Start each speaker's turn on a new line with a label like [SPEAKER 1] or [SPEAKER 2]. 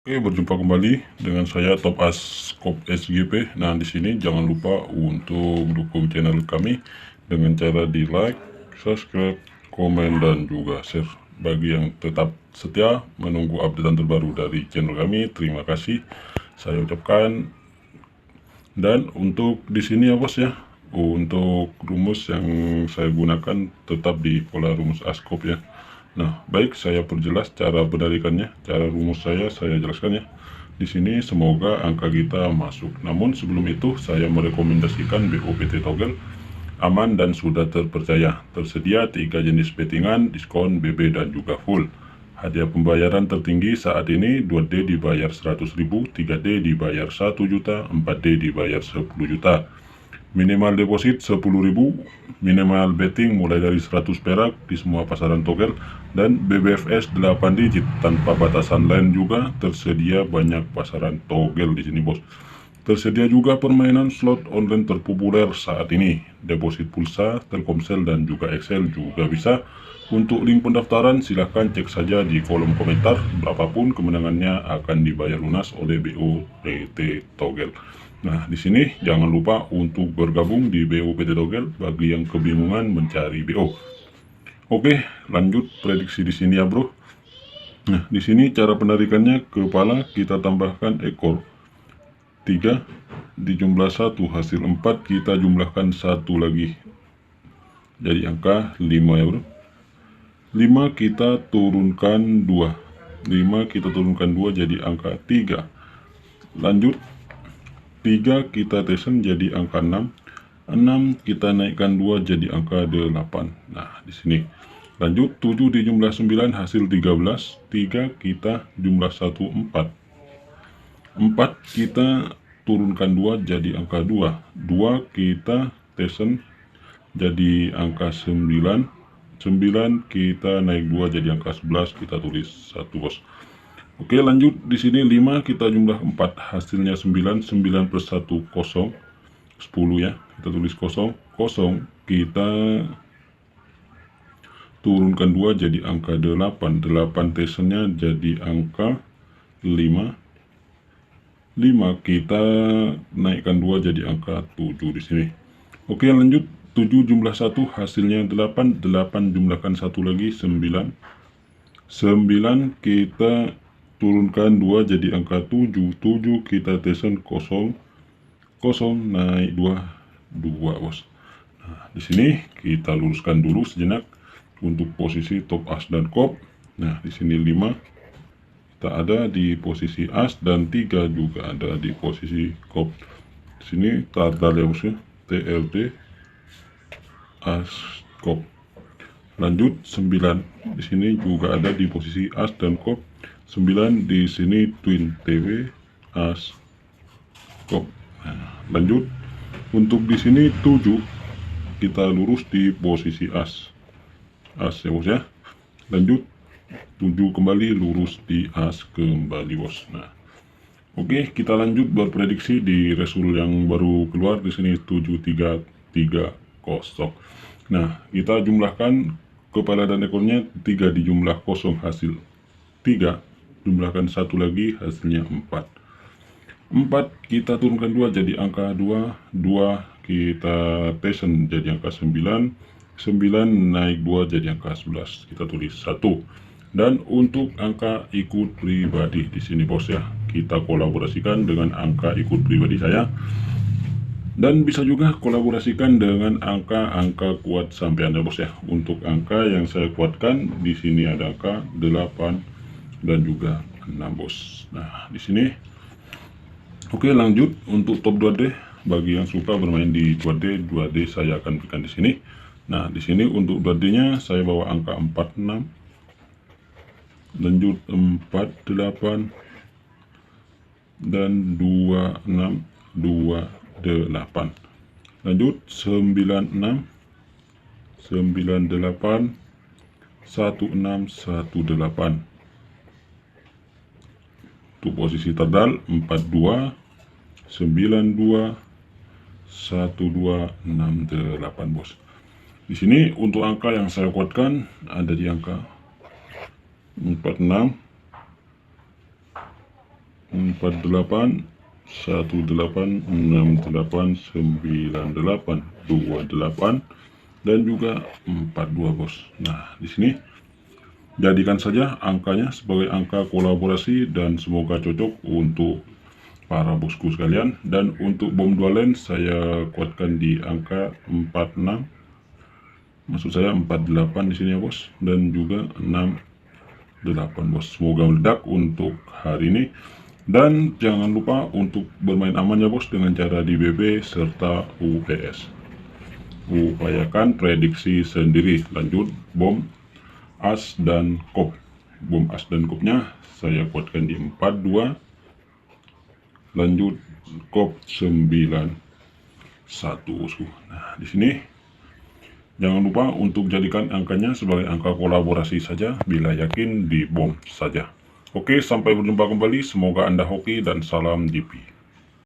[SPEAKER 1] Oke, berjumpa kembali dengan saya Top As Scope SGP. Nah, di sini jangan lupa untuk dukung channel kami dengan cara di like, subscribe, komen, dan juga share. Bagi yang tetap setia menunggu updatean terbaru dari channel kami, terima kasih saya ucapkan. Dan untuk di sini ya bos ya, untuk rumus yang saya gunakan tetap di pola rumus ASCOP ya. Nah, baik, saya perjelas cara penarikannya, cara rumus saya jelaskan ya. Di sini semoga angka kita masuk. Namun sebelum itu saya merekomendasikan BOPT Toggle aman dan sudah terpercaya. Tersedia 3 jenis bettingan, diskon, BB dan juga full. Hadiah pembayaran tertinggi saat ini 2D dibayar 100.000, 3D dibayar 1 juta, 4D dibayar 10 juta. Minimal deposit 10.000, minimal betting mulai dari 100 perak di semua pasaran togel, dan BBFS 8 digit tanpa batasan lain juga. Tersedia banyak pasaran togel di sini bos. Tersedia juga permainan slot online terpopuler saat ini, deposit pulsa, Telkomsel dan juga Excel juga bisa. Untuk link pendaftaran silahkan cek saja di kolom komentar. Berapapun kemenangannya akan dibayar lunas oleh BOPT Togel. Nah, di sini jangan lupa untuk bergabung di BOPT Togel bagi yang kebingungan mencari BO. Oke, lanjut prediksi di sini ya, bro. Nah, di sini cara penarikannya, kepala kita tambahkan ekor 3 dijumlah 1, hasil 4 kita jumlahkan 1 lagi jadi angka 5 ya, bro. 5 kita turunkan 2, 5 kita turunkan 2 jadi angka 3. Lanjut, 3 kita tesen jadi angka 6, 6 kita naikkan 2 jadi angka 8. Nah, di sini. Lanjut, 7 dijumlah 9 hasil 13, 3 kita jumlah 1 4. 4 kita turunkan 2 jadi angka 2, 2 kita tesen jadi angka 9, 9 kita naik 2 jadi angka 11, kita tulis 1 bos. Oke, lanjut, di sini 5 kita jumlah 4 hasilnya 9, 9 plus 1 kosong, 10 ya, kita tulis kosong, kosong kita turunkan 2 jadi angka 8, 8 tesennya jadi angka 5, 5 kita naikkan 2 jadi angka 7 di sini. Oke, lanjut, 7 jumlah 1 hasilnya 8, 8 jumlahkan 1 lagi 9, 9 kita turunkan 2 jadi angka 7, 7 kita tesen kosong, kosong naik 2, 2 bos. Nah, di sini kita luruskan dulu sejenak untuk posisi top as dan kop. Nah, di sini 5 kita ada di posisi as dan 3 juga ada di posisi kop. Di sini tardal ya bos ya, TLD as kop. Lanjut, 9 di sini juga ada di posisi as dan kop. 9 di sini twin TW as kop. Nah, lanjut, untuk di sini 7 kita lurus di posisi as ya bos ya. Lanjut, 7 kembali lurus di as kembali bos. Nah, oke, kita lanjut berprediksi di resul yang baru keluar di sini 7330. Nah, kita jumlahkan kepala dan ekornya 3 dijumlah kosong hasil 3, jumlahkan 1 lagi hasilnya 4. 4 kita turunkan 2 jadi angka 2, 2 kita tesen jadi angka 9, 9 naik 2 jadi angka 11, kita tulis 1. Dan untuk angka ikut pribadi di sini bos ya, kita kolaborasikan dengan angka ikut pribadi saya. Dan bisa juga kolaborasikan dengan angka-angka kuat sampean ya bos ya. Untuk angka yang saya kuatkan di sini ada angka 8 dan juga 6 bos. Nah, di sini. Oke, lanjut untuk top 2D. Bagi yang suka bermain di 2D, 2D saya akan berikan di sini. Nah, di sini untuk 2D-nya saya bawa angka 46. Lanjut 48 dan 26, 28. Lanjut 96, 98, 16, 18. Untuk posisi terdal 42, 92, 12, 68 bos. Di sini untuk angka yang saya kuatkan ada di angka 46, 48 18 68 98 28 dan juga 42 bos. Nah di sini jadikan saja angkanya sebagai angka kolaborasi dan semoga cocok untuk para bosku sekalian. Dan untuk bom dualen saya kuatkan di angka 46, maksud saya 48 di sini ya bos, dan juga 68 bos. Semoga meledak untuk hari ini. Dan jangan lupa untuk bermain aman ya bos dengan cara di BB serta UPS. Upayakan prediksi sendiri. Lanjut bom as dan kop. Bom as dan kopnya saya kuatkan di 42. Lanjut kop 91 bosku. Nah di sini jangan lupa untuk jadikan angkanya sebagai angka kolaborasi saja bila yakin di bom saja. Oke, sampai berjumpa kembali. Semoga Anda hoki dan salam DP.